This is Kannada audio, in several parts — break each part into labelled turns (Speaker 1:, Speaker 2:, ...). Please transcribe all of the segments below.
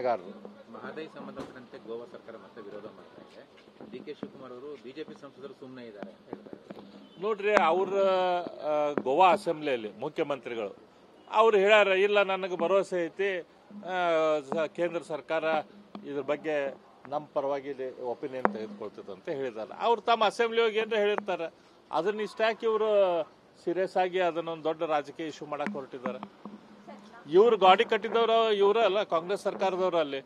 Speaker 1: ಹೋರಾಟಗಾರರು.
Speaker 2: ಮಹದಾಯಿ ಸಂಬಂಧಪಟ್ಟಂತೆ ಗೋವಾ ಸರ್ಕಾರ ಮತ್ತೆ ವಿರೋಧ ಮಾಡ್ತಾ ಇದೆ. ಡಿ.ಕೆ. ಶಿವಕುಮಾರ್ ಅವರು ಬಿಜೆಪಿ ಸಂಸದರು ಸುಮ್ಮನೆ ಇದ್ದಾರೆ ಅಂತ ಹೇಳ್ತಾರೆ.
Speaker 1: ನೋಡ್ರಿ, ಅವ್ರ ಗೋವಾ ಅಸೆಂಬ್ಲಿಯಲ್ಲಿ ಮುಖ್ಯಮಂತ್ರಿಗಳು ಅವ್ರು ಹೇಳ್ಯಾರ, ಇಲ್ಲ ನನಗೆ ಭರವಸೆ ಐತಿ, ಕೇಂದ್ರ ಸರ್ಕಾರ ಇದ್ರ ಬಗ್ಗೆ ನಮ್ಮ ಪರವಾಗಿ ಒಪಿನಿಯನ್ ತೆಗೆದುಕೊಳ್ತದೆ ಅಂತ ಹೇಳಿದ್ದಾರೆ. ಅವ್ರು ತಮ್ಮ ಅಸೆಂಬ್ಲಿ ಹೋಗಿ ಏನಾರ ಹೇಳಿರ್ತಾರೆ, ಅದನ್ನ ಇಷ್ಟಾಕಿ ಇವರು ಸೀರಿಯಸ್ ಆಗಿ ಅದನ್ನೊಂದು ದೊಡ್ಡ ರಾಜಕೀಯ ಇಶ್ಯೂ ಮಾಡಕ್ಕೆ ಹೊರಟಿದ್ದಾರೆ. ಇವ್ರು ಗಾಡಿ ಕಟ್ಟಿದವರು ಇವರ ಅಲ್ಲ, ಕಾಂಗ್ರೆಸ್ ಸರ್ಕಾರದವರು. ಅಲ್ಲಿ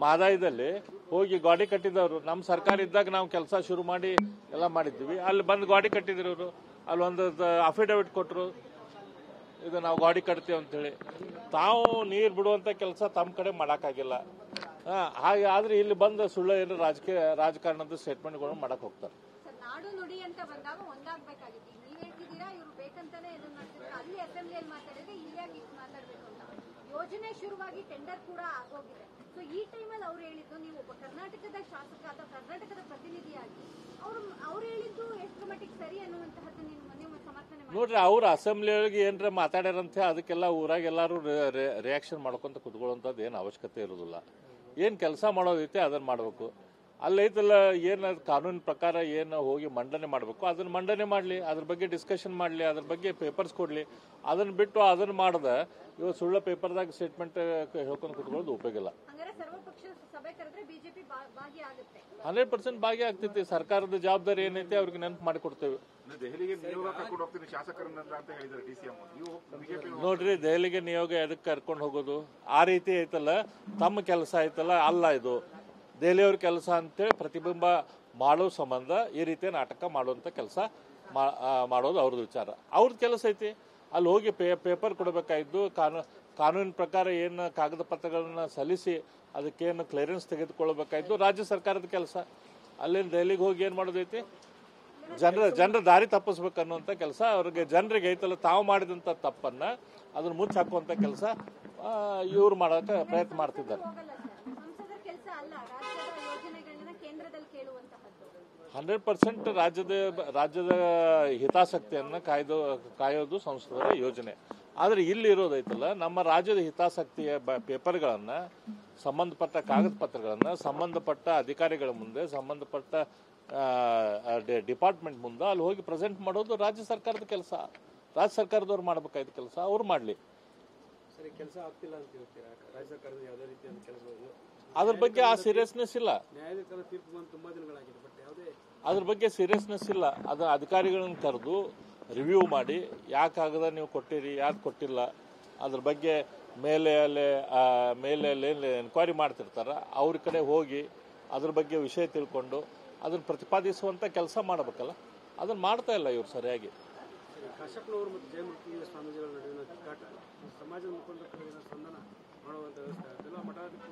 Speaker 1: ಮಹದಾಯಿದಲ್ಲಿ ಹೋಗಿ ಗಾಡಿ ಕಟ್ಟಿದವರು ನಮ್ಮ ಸರ್ಕಾರ ಇದ್ದಾಗ ನಾವು ಕೆಲಸ ಶುರು ಮಾಡಿ ಎಲ್ಲ ಮಾಡಿದ್ವಿ. ಅಲ್ಲಿ ಬಂದು ಗಾಡಿ ಕಟ್ಟಿದ್ರು ಇವರು. ಅಲ್ಲಿ ಒಂದು ಅಫಿಡವಿಟ್ ಕೊಟ್ಟರು, ಇದು ನಾವು ಗಾಡಿ ಕಟ್ತೀವಿ ಅಂತೇಳಿ. ತಾವು ನೀರು ಬಿಡುವಂತ ಕೆಲಸ ತಮ್ಮ ಕಡೆ ಮಾಡೋಕ್ಕಾಗಿಲ್ಲ. ಹಾಗೆ ಆದ್ರೆ ಇಲ್ಲಿ ಬಂದು ಸುಳ್ಳು ಏನು ರಾಜಕಾರಣದ ಸ್ಟೇಟ್ಮೆಂಟ್ಗಳನ್ನು ಮಾಡಕ್ ಹೋಗ್ತಾರೆ.
Speaker 3: ನಾಡು ನುಡಿ ಅಂತ ಬಂದಾಗ ಒಂದಾಗಬೇಕಾಗಿತ್ತು. ನೀವು ಹೇಳ್ತಿದ್ದೀರಾ ಇವರು ಬೇಕಂತಾನೆ ಇದನ್ನ ಮಾಡ್ತಿದ್ರು. ಅಲ್ಲಿ ಅಸೆಂಬ್ಲಿಯಲ್ಲಿ ಮಾತಾಡಿದ್ರೆ ಇಲ್ಲಿಯಾಗಿ ಮಾತಾಡಬೇಕು ಅಂತ. ಯೋಜನೆ ಶುರುವಾಗಿ ಟೆಂಡರ್ ಕೂಡ ಆಗೋಗಿದೆ. ಸೊ ಈ ಟೈಮಲ್ಲಿ ಅವ್ರು ಹೇಳಿದ್ದು, ನೀವು ಒಬ್ಬ ಕರ್ನಾಟಕದ ಶಾಸಕ ಅಥವಾ ಕರ್ನಾಟಕದ ಪ್ರತಿನಿಧಿಯಾಗಿ ಅವ್ರು ಹೇಳಿದ್ದು ಎಷ್ಟು ಮಟ್ಟಿಗೆ ಸರಿ ಅನ್ನುವಂತಹದ್ದು ನೀವು ಸಮರ್ಥನೆ ಮಾಡಿ.
Speaker 1: ನೋಡ್ರಿ, ಅವ್ರ ಅಸೆಂಬ್ಲಿಯೊಳಗೆ ಏನ್ರ ಮಾತಾಡ್ಯಾರಂತೆ ಅದಕ್ಕೆಲ್ಲ ಊರಾಗ ಎಲ್ಲಾರು ರಿಯಾಕ್ಷನ್ ಮಾಡ್ಕೊಂತ ಕುತ್ಕೊಳ್ಳುವಂಥದ್ದು ಏನು ಅವಶ್ಯಕತೆ ಇರೋದಿಲ್ಲ. ಏನ್ ಕೆಲಸ ಮಾಡೋದೈತೆ ಅದನ್ನ ಮಾಡಬೇಕು. ಅಲ್ಲೈತಲ್ಲ ಏನ ಕಾನೂನಿನ ಪ್ರಕಾರ ಏನು ಹೋಗಿ ಮಂಡನೆ ಮಾಡಬೇಕು ಅದನ್ನ ಮಂಡನೆ ಮಾಡಲಿ, ಅದ್ರ ಬಗ್ಗೆ ಡಿಸ್ಕಷನ್ ಮಾಡಲಿ, ಅದ್ರ ಬಗ್ಗೆ ಪೇಪರ್ಸ್ ಕೊಡ್ಲಿ. ಅದನ್ನ ಬಿಟ್ಟು ಅದನ್ನ ಮಾಡದ ಇವಾಗ ಸುಳ್ಳ ಪೇಪರ್ದಾಗ ಸ್ಟೇಟ್ಮೆಂಟ್ ಹೇಳ್ಕೊಂಡು ಕುತ್ಕೊಳ್ಳೋದು ಉಪಯೋಗ ಇಲ್ಲ. 100% ಭಾಗಿ ಆಗ್ತೈತಿ. ಸರ್ಕಾರದ ಜವಾಬ್ದಾರಿ ಏನೈತೆ ಅವ್ರಿಗೆ ನೆನಪು ಮಾಡಿಕೊಡ್ತೇವೆ. ನೋಡ್ರಿ, ದೆಹಲಿಗೆ ನಿಯೋಗ ಎದಕ್ಕೆ ಕರ್ಕೊಂಡು ಹೋಗೋದು ಆ ರೀತಿ ಐತಲ್ಲ, ತಮ್ಮ ಕೆಲಸ ಐತಲ್ಲ, ಅಲ್ಲ ಇದು ದೆಹಲಿಯವ್ರ ಕೆಲಸ ಅಂತೇಳಿ ಪ್ರತಿಬಿಂಬ ಮಾಡೋ ಸಂಬಂಧ ಈ ರೀತಿ ನಾಟಕ ಮಾಡುವಂತ ಕೆಲಸ ಮಾಡೋದು ಅವ್ರದ್ದು ವಿಚಾರ. ಅವ್ರದ್ದು ಕೆಲಸ ಐತಿ. ಅಲ್ಲಿ ಹೋಗಿ ಪೇಪರ್ ಕೊಡಬೇಕಾಯ್ತು. ಕಾನೂನಿನ ಪ್ರಕಾರ ಏನು ಕಾಗದ ಪತ್ರಗಳನ್ನ ಸಲ್ಲಿಸಿ ಅದಕ್ಕೇನು ಕ್ಲಿಯರೆನ್ಸ್ ತೆಗೆದುಕೊಳ್ಬೇಕಾಯ್ತು ರಾಜ್ಯ ಸರ್ಕಾರದ ಕೆಲಸ. ಅಲ್ಲಿಂದ ದೆಹಲಿಗೆ ಹೋಗಿ ಏನ್ ಮಾಡೋದೈತಿ, ಜನರ ದಾರಿ ತಪ್ಪಿಸ್ಬೇಕು ಅನ್ನುವಂಥ ಕೆಲಸ ಅವ್ರಿಗೆ. ಜನರಿಗೆ ಐತಲ್ಲ, ತಾವು ಮಾಡಿದಂಥ ತಪ್ಪನ್ನ ಅದನ್ನ ಮುಚ್ಚಿ ಹಾಕುವಂತ ಕೆಲಸ ಇವ್ರು ಮಾಡೋಕೆ ಪ್ರಯತ್ನ ಮಾಡ್ತಿದ್ದಾರೆ. 100% ರಾಜ್ಯದ ಹಿತಾಸಕ್ತಿಯನ್ನ ಕಾಯೋದು ಸಂಸದರ ಯೋಜನೆ. ಆದ್ರೆ ಇಲ್ಲಿ ಇರೋದೈತಲ್ಲ, ನಮ್ಮ ರಾಜ್ಯದ ಹಿತಾಸಕ್ತಿಯ ಪೇಪರ್ಗಳನ್ನ, ಸಂಬಂಧಪಟ್ಟ ಕಾಗದ ಪತ್ರಗಳನ್ನ ಸಂಬಂಧಪಟ್ಟ ಅಧಿಕಾರಿಗಳ ಮುಂದೆ, ಸಂಬಂಧಪಟ್ಟ ಡಿಪಾರ್ಟ್ಮೆಂಟ್ ಮುಂದೆ ಅಲ್ಲಿ ಹೋಗಿ ಪ್ರೆಸೆಂಟ್ ಮಾಡೋದು ರಾಜ್ಯ ಸರ್ಕಾರದ ಕೆಲಸ. ರಾಜ್ಯ ಸರ್ಕಾರದವ್ರು ಮಾಡಬೇಕಾದ ಕೆಲಸ ಅವ್ರು ಮಾಡ್ಲಿ.
Speaker 4: ಕೆಲಸ ಆಗ್ತಿಲ್ಲ ಅಂತ ಹೇಳ್ತೀರಾ? ರಾಜ್ಯ ಸರ್ಕಾರದ ಯಾವುದೇ ರೀತಿಯ ಕೆಲಸ
Speaker 1: ಅದ್ರ ಬಗ್ಗೆ ಆ ಸೀರಿಯಸ್ನೆಸ್ ಇಲ್ಲ.
Speaker 4: ನ್ಯಾಯಾಲಯದ ತೀರ್ಪು ಬಂದು ತುಂಬಾ ದಿನಗಳಾಗಿದೆ, ಬಟ್ ಯಾವುದೇ
Speaker 1: ಅದ್ರ ಬಗ್ಗೆ ಸೀರಿಯಸ್ನೆಸ್ ಇಲ್ಲ. ಅದು ಅಧಿಕಾರಿಗಳನ್ನ ಕರೆದು ರಿವ್ಯೂ ಮಾಡಿ ಯಾಕಾಗದ ನೀವು ಕೊಟ್ಟಿರಿ, ಯಾಕೆ ಕೊಟ್ಟಿಲ್ಲ, ಅದ್ರ ಬಗ್ಗೆ ಮೇಲೆ ಎನ್ಕ್ವೈರಿ ಮಾಡ್ತಿರ್ತಾರ. ಅವ್ರ ಕಡೆ ಹೋಗಿ ಅದ್ರ ಬಗ್ಗೆ ವಿಷಯ ತಿಳ್ಕೊಂಡು ಅದನ್ನ ಪ್ರತಿಪಾದಿಸುವಂತ ಕೆಲಸ ಮಾಡಬೇಕಲ್ಲ, ಅದನ್ನ ಮಾಡ್ತಾ ಇಲ್ಲ ಇವ್ರು ಸರಿಯಾಗಿ.
Speaker 4: ಕಾಶ್ಯಪ್ನವರು ಮತ್ತು ಜಯಮೂರ್ತಿ ಸ್ವಾಮೀಜಿಗಳ ನಡುವಿನ ತಿಕ್ಕಾಟ ಸಮಾಜದ ಮುಖಂಡರ ಕಡೆಗಿನ ಸ್ಪಂದನ ಮಾಡುವಂತ ವ್ಯವಸ್ಥೆ ಆಗ್ತಿಲ್ಲ.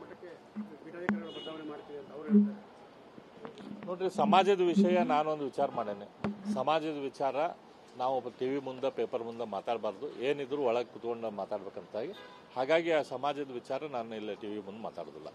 Speaker 4: ಮಠಕ್ಕೆ ಪೀಠಾಧಿಕಾರಿಗಳ ಬದಲಾವಣೆ ಮಾಡ್ತೀವಿ ಅಂತ ಅವ್ರು ಹೇಳ್ತಾರೆ.
Speaker 1: ನೋಡ್ರಿ, ಸಮಾಜದ ವಿಷಯ ನಾನೊಂದು ವಿಚಾರ ಮಾಡೇನೆ. ಸಮಾಜದ ವಿಚಾರ ನಾವು ಟಿವಿ ಮುಂದೆ, ಪೇಪರ್ ಮುಂದೆ ಮಾತಾಡಬಾರ್ದು. ಏನಿದ್ರು ಒಳಗೆ ಕುತ್ಕೊಂಡು ಮಾತಾಡ್ಬೇಕಂತಾಗಿ, ಹಾಗಾಗಿ ಆ ಸಮಾಜದ ವಿಚಾರ ನಾನು ಇಲ್ಲ ಟಿವಿ ಮುಂದೆ ಮಾತಾಡೋದಿಲ್ಲ.